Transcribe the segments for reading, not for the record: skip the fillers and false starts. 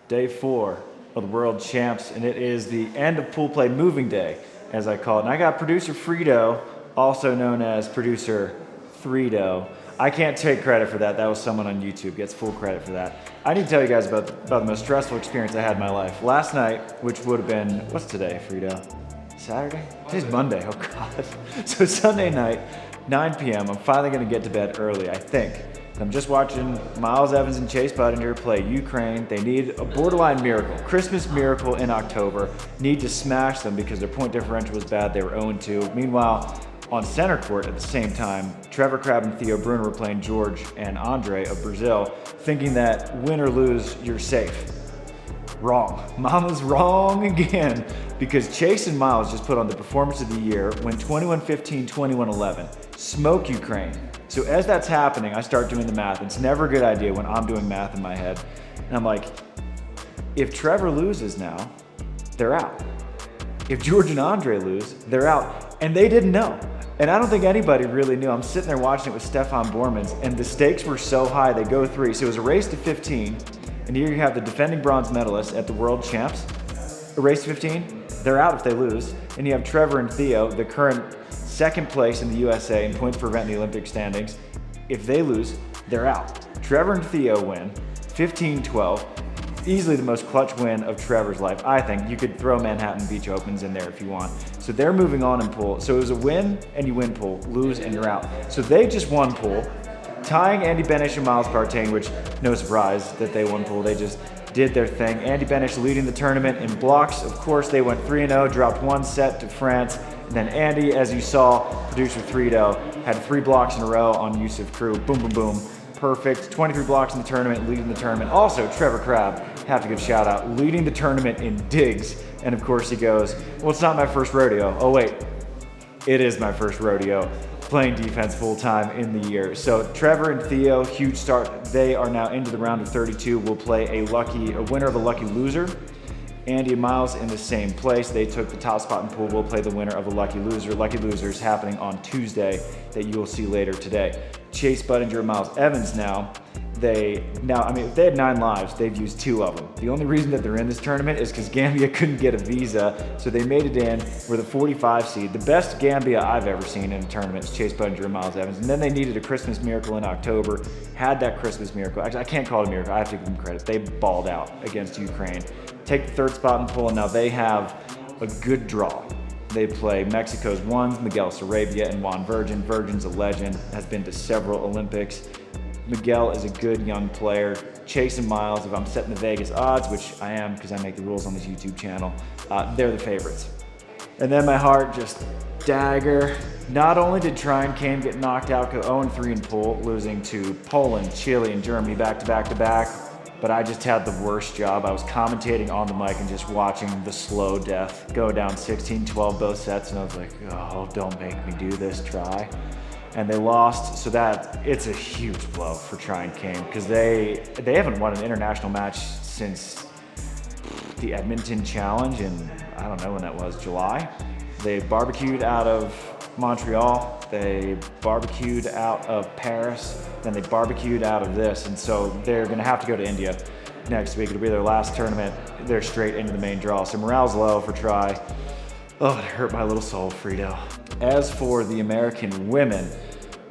Day 4 of the World Champs, and it is the end of pool play moving day, as I call it. And I got producer Frito, also known as producer Frito. I can't take credit for that. That was someone on YouTube, gets full credit for that. I need to tell you guys about the most stressful experience I had in my life. Last night, which would have been, what's today, Frito? Saturday? Today's Monday, oh God. So Sunday night, 9 p.m., I'm finally gonna get to bed early, I think. I'm just watching Miles Evans and Chase Budinger play Ukraine. They need a borderline miracle, Christmas miracle in October. Need to smash them because their point differential was bad. They were 0-2. Meanwhile, on center court at the same time, Trevor, Crabb, and Theo Brunner were playing George and Andre of Brazil, thinking that win or lose, you're safe. Wrong. Mama's wrong again, because Chase and Miles just put on the performance of the year, win 21-15, 21-11, smoke Ukraine. So as that's happening, I start doing the math. It's never a good idea when I'm doing math in my head. And I'm like, if Trevor loses now, they're out. If George and Andre lose, they're out. And they didn't know. And I don't think anybody really knew. I'm sitting there watching it with Stefan Bormans, and the stakes were so high, they go 3. So it was a race to 15. And here you have the defending bronze medalists at the World Champs. A race to 15, they're out if they lose. And you have Trevor and Theo, the current second place in the USA in points per event in the Olympic standings. If they lose, they're out. Trevor and Theo win 15-12. Easily the most clutch win of Trevor's life, I think. You could throw Manhattan Beach Opens in there if you want. So they're moving on in pool. So it was a win and you win pool, lose and you're out. So they just won pool, tying Andy Benesh and Miles Partain, which no surprise that they won pool. They just did their thing. Andy Benesh leading the tournament in blocks. Of course, they went 3-0, dropped 1 set to France. And then Andy, as you saw, producer Frito, had 3 blocks in a row on Yusuf Crew. Boom, boom, boom. Perfect. 23 blocks in the tournament, leading the tournament. Also, Trevor Crabb, have to give a shout out, leading the tournament in digs. And of course he goes, well, it's not my first rodeo. Oh wait, it is my first rodeo. Playing defense full time in the year. So Trevor and Theo, huge start. They are now into the round of 32. We'll play a winner of a lucky loser. Andy and Miles in the same place. They took the top spot in pool. We'll play the winner of a lucky loser. Lucky loser is happening on Tuesday that you will see later today. Chase Budinger and Miles Evans now. If they had 9 lives, they've used 2 of them. The only reason that they're in this tournament is because Gambia couldn't get a visa, so they made it in. We're the 45 seed. The best Gambia I've ever seen in a tournament is Chase Budinger and Miles Evans. And then they needed a Christmas miracle in October. Had that Christmas miracle. Actually, I can't call it a miracle. I have to give them credit. They balled out against Ukraine. Take the 3rd spot in pool, and now they have a good draw. They play Mexico's ones, Miguel Sarabia and Juan Virgin. Virgin's a legend, has been to several Olympics. Miguel is a good young player. Chase and Miles, if I'm setting the Vegas odds, which I am because I make the rules on this YouTube channel, they're the favorites. And then my heart just dagger. Not only did Taryn Kane get knocked out, go 0-3 in pool, losing to Poland, Chile, and Germany back to back to back, but I just had the worst job. I was commentating on the mic and just watching the slow death go down 16-12 both sets, and I was like, oh, don't make me do this, try. And they lost, so it's a huge blow for Taryn Kane because they haven't won an international match since the Edmonton Challenge in, I don't know when that was, July. They barbecued out of Montreal, they barbecued out of Paris, then they barbecued out of this, and so they're gonna have to go to India next week. It'll be their last tournament. They're straight into the main draw, so morale's low for Try. Oh, it hurt my little soul, Frito. As for the American women,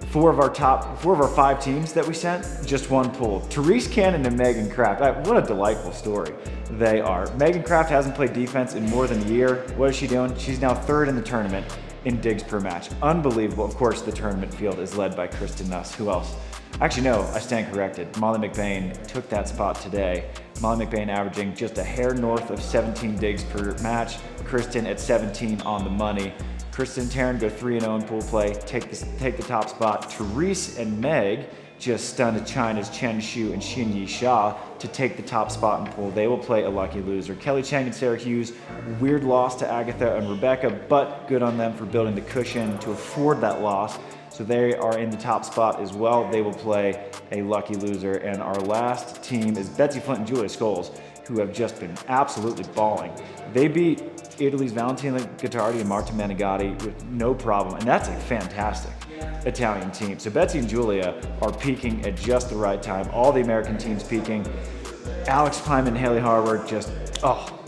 4 of our 5 teams that we sent just won pool. Terese Cannon and Megan Kraft. What a delightful story they are. Megan Kraft hasn't played defense in more than a year. What is she doing? She's now 3rd in the tournament in digs per match. Unbelievable. Of course, the tournament field is led by Kristen Nuss. Who else? Actually, no, I stand corrected. Molly McBain took that spot today. Molly McBain averaging just a hair north of 17 digs per match. Kristen at 17 on the money. Kristen and Taryn go 3-0 in pool play, take the top spot. Terese and Meg just stunned China's Chen Xu and Xin Yisha to take the top spot in pool. They will play a lucky loser. Cheng and Sara Hughes, weird loss to Agatha and Rebecca, but good on them for building the cushion to afford that loss. So they are in the top spot as well. They will play a lucky loser. And our last team is Betsi, Flint, and Julia Scoles, who have just been absolutely balling. They beat Italy's Valentina Gottardi and Marta Menegatti with no problem, and that's a fantastic Italian team. So Betsi and Julia are peaking at just the right time. All the American teams peaking. Alex Pyman and Haley Harward just,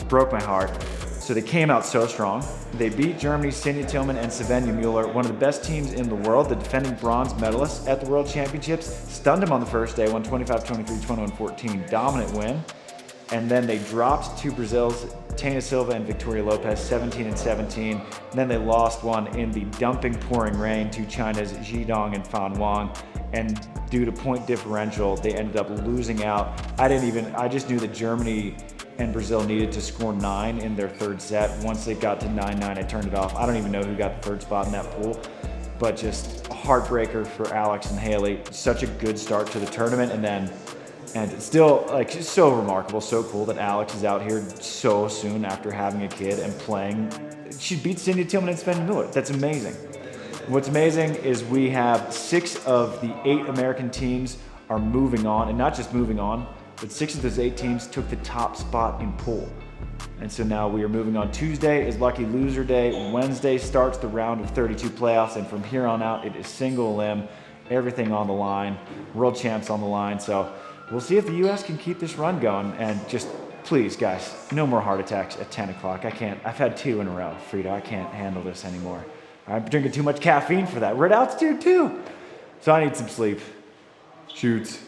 broke my heart. So they came out so strong. They beat Germany's Cindy Tillman and Svenja Mueller, one of the best teams in the world, the defending bronze medalists at the World Championships. Stunned them on the first day, won 25-23, 21-14, dominant win. And then they dropped to Brazil's Tena Silva and Victoria Lopez, 17-17. And then they lost one in the dumping pouring rain to China's Zhidong and Fan Wang. And due to point differential, they ended up losing out. I just knew that Germany and Brazil needed to score 9 in their third set. Once they got to 9-9, I turned it off. I don't even know who got the third spot in that pool, but just a heartbreaker for Alex and Haley. Such a good start to the tournament, and it's still like just so remarkable, so cool that Alex is out here so soon after having a kid and playing. She beat Cindy Tillman and Sven Miller. That's amazing. What's amazing is we have 6 of the 8 American teams are moving on, and not just moving on, but 6 of those 8 teams took the top spot in pool. And so now we are moving on. Tuesday is lucky loser day. Wednesday starts the round of 32 playoffs, and from here on out, it is single elim, everything on the line, world champs on the line. So we'll see if the U.S. can keep this run going. And just please, guys, no more heart attacks at 10 o'clock. I can't. I've had 2 in a row, Frida. I can't handle this anymore. I'm drinking too much caffeine for that. We're at altitude too. So I need some sleep. Shoots.